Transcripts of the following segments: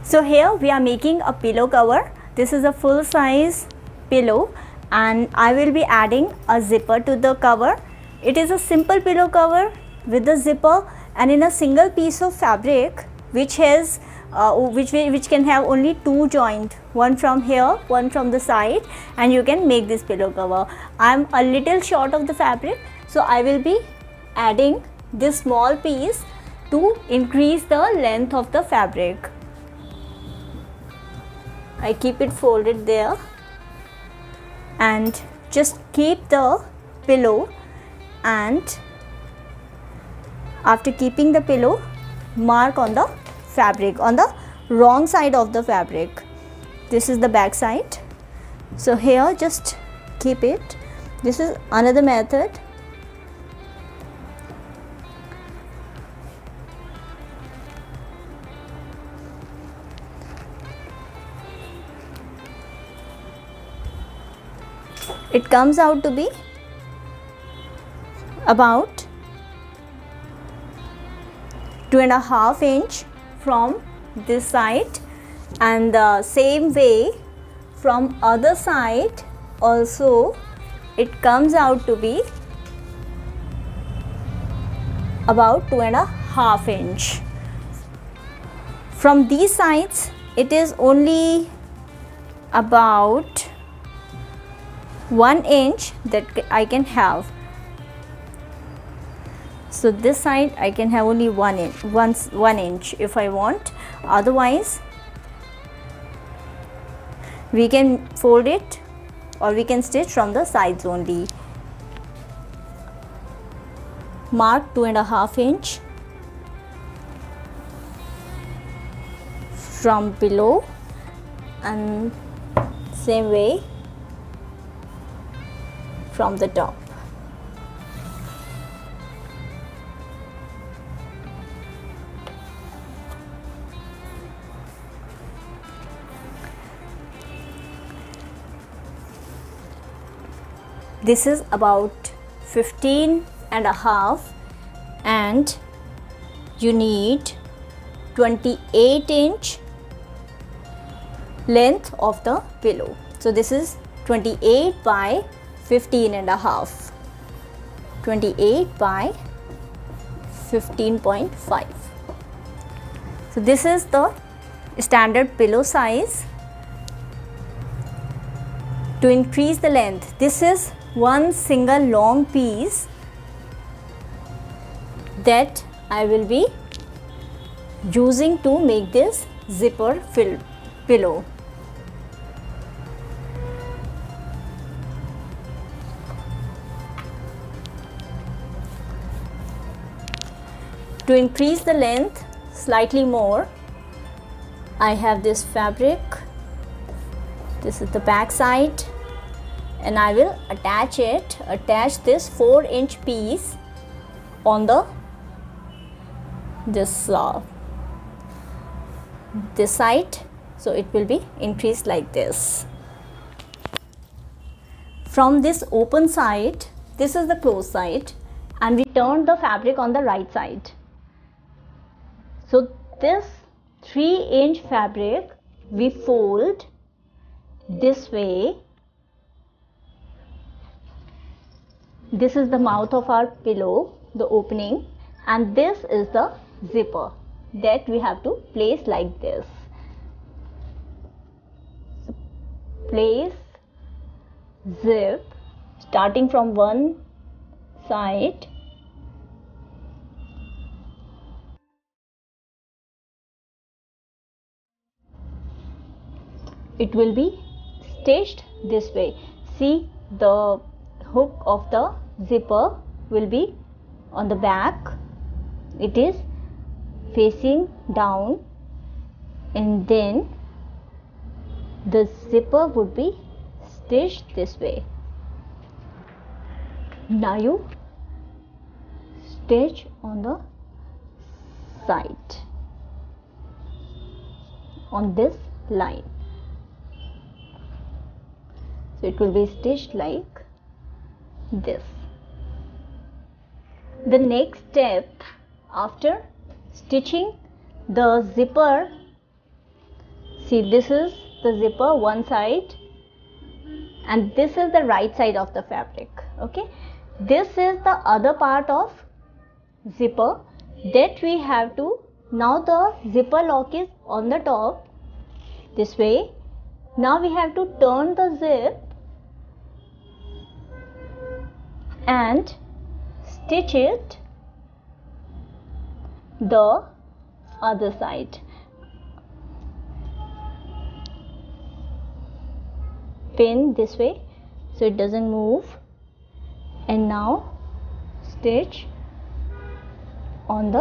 So here we are making a pillow cover. This is a full size pillow and I will be adding a zipper to the cover. It is a simple pillow cover with a zipper and in a single piece of fabric which has which can have only two joints, one from here, one from the side, and you can make this pillow cover. I am a little short of the fabric, so I will be adding this small piece to increase the length of the fabric. I keep it folded there and just keep the pillow, and after keeping the pillow, mark on the fabric on the wrong side of the fabric. This is the back side, so here just keep it. This is another method. It comes out to be about 2.5 inch from this side, and the same way from other side also it comes out to be about 2.5 inch. From these sides it is only about 1 inch that I can have. So this side I can have only 1 inch if I want. Otherwise we can fold it or we can stitch from the sides only. Mark 2.5 inch from below and same way from the top. This is about 15.5 and you need 28 inch length of the pillow. So this is 28 by 15.5, 28 by 15.5. So this is the standard pillow size. To increase the length, this is one single long piece that I will be using to make this zipper pillow. To increase the length slightly more, I have this fabric. This is the back side, and I will attach this 4 inch piece on the this side, so it will be increased like this. From this open side, this is the closed side, and we turn the fabric on the right side. So this 3 inch fabric we fold this way. This is the mouth of our pillow, the opening, and this is the zipper that we have to place like this. So place, zip, starting from one side, it will be stitched this way. See, the hook of the zipper will be on the back, it is facing down, and then the zipper would be stitched this way. Now you stitch on the side on this line. So it will be stitched like this. The next step, after stitching the zipper See, this is the zipper one side and this is the right side of the fabric. Okay, this is the other part of zipper that we have to, now the zipper lock is on the top this way. Now we have to turn the zip and stitch it the other side. Pin this way so it doesn't move, and now stitch on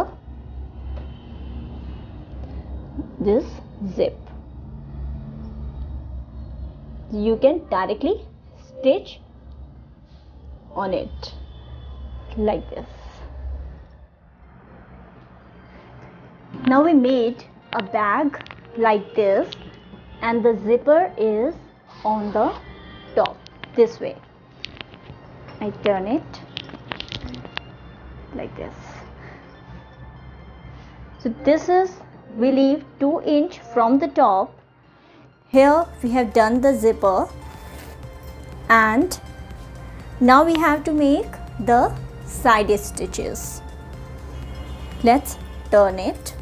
this zip. You can directly stitch on it like this. Now we made a bag like this and the zipper is on the top this way. I turn it like this. So this is, we leave 2 inch from the top. Here we have done the zipper and now we have to make the side stitches. Let's turn it.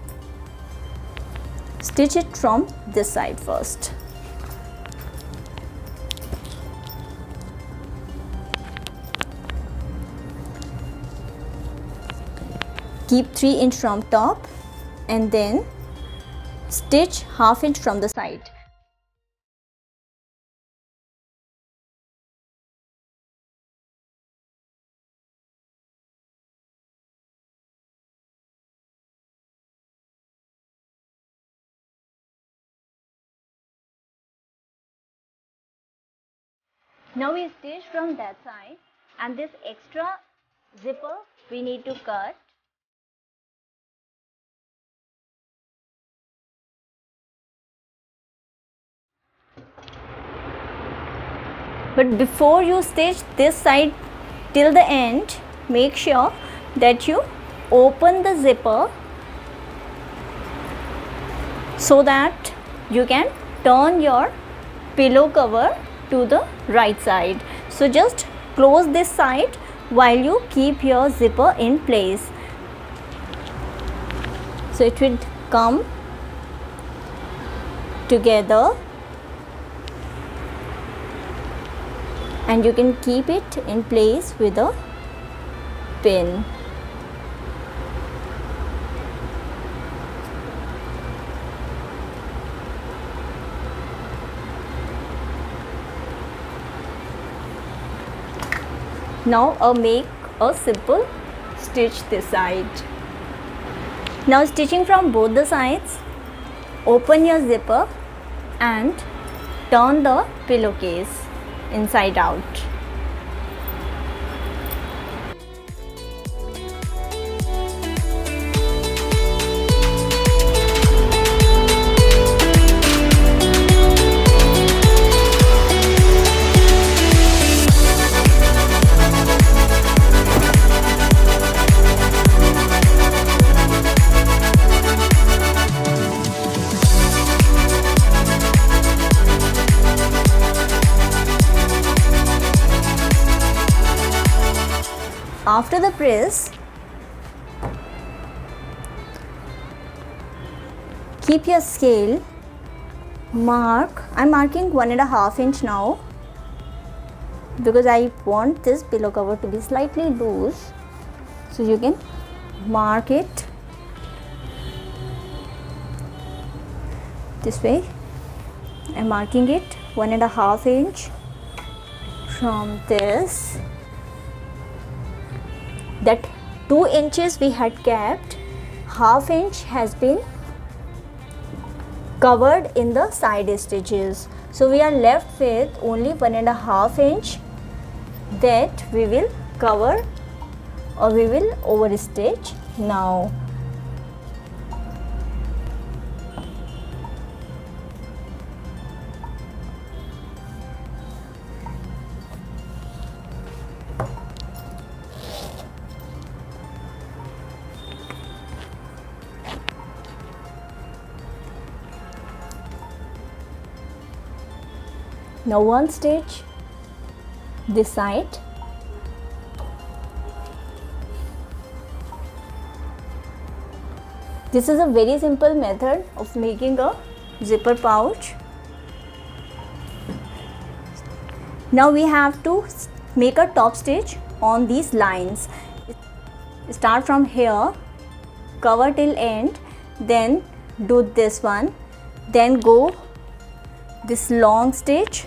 Stitch it from this side first. Keep 3 inch from top and then stitch half inch from the side. Now we stitch from that side and this extra zipper we need to cut. But before you stitch this side till the end, make sure that you open the zipper so that you can turn your pillow cover to the right side. So just close this side while you keep your zipper in place. So it will come together and you can keep it in place with a pin. Now make a simple stitch this side. Now stitching from both the sides, open your zipper and turn the pillowcase inside out. After the press, keep your scale, mark, I'm marking 1.5 inch now because I want this pillow cover to be slightly loose, so you can mark it this way. I'm marking it 1.5 inch from this. That 2 inches we had kept, half inch has been covered in the side stitches. So we are left with only 1.5 inch that we will cover or we will over stitch now. Now one stitch this side. This is a very simple method of making a zipper pouch. Now we have to make a top stitch on these lines. Start from here, cover till end, then do this one, then go this long stitch,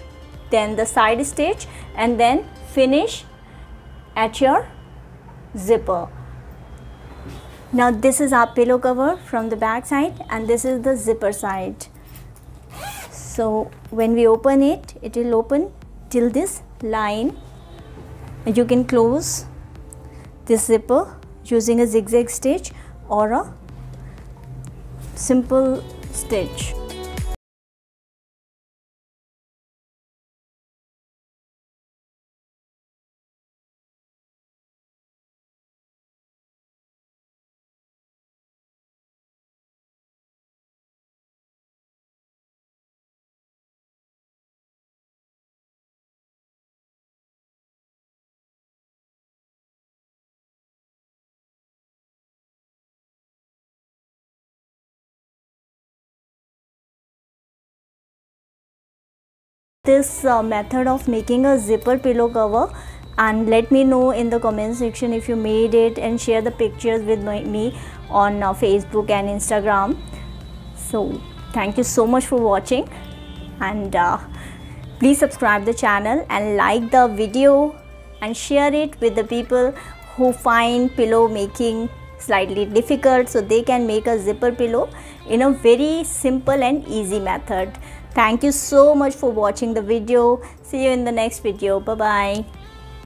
then the side stitch, and then finish at your zipper. Now this is our pillow cover from the back side, and this is the zipper side. So when we open it, it will open till this line. You can close this zipper using a zigzag stitch or a simple stitch. This method of making a zipper pillow cover, and let me know in the comment section if you made it, and share the pictures with me on Facebook and Instagram. So thank you so much for watching, and please subscribe the channel and like the video and share it with the people who find pillow making slightly difficult, so they can make a zipper pillow in a very simple and easy method. Thank you so much for watching the video. See you in the next video. Bye bye.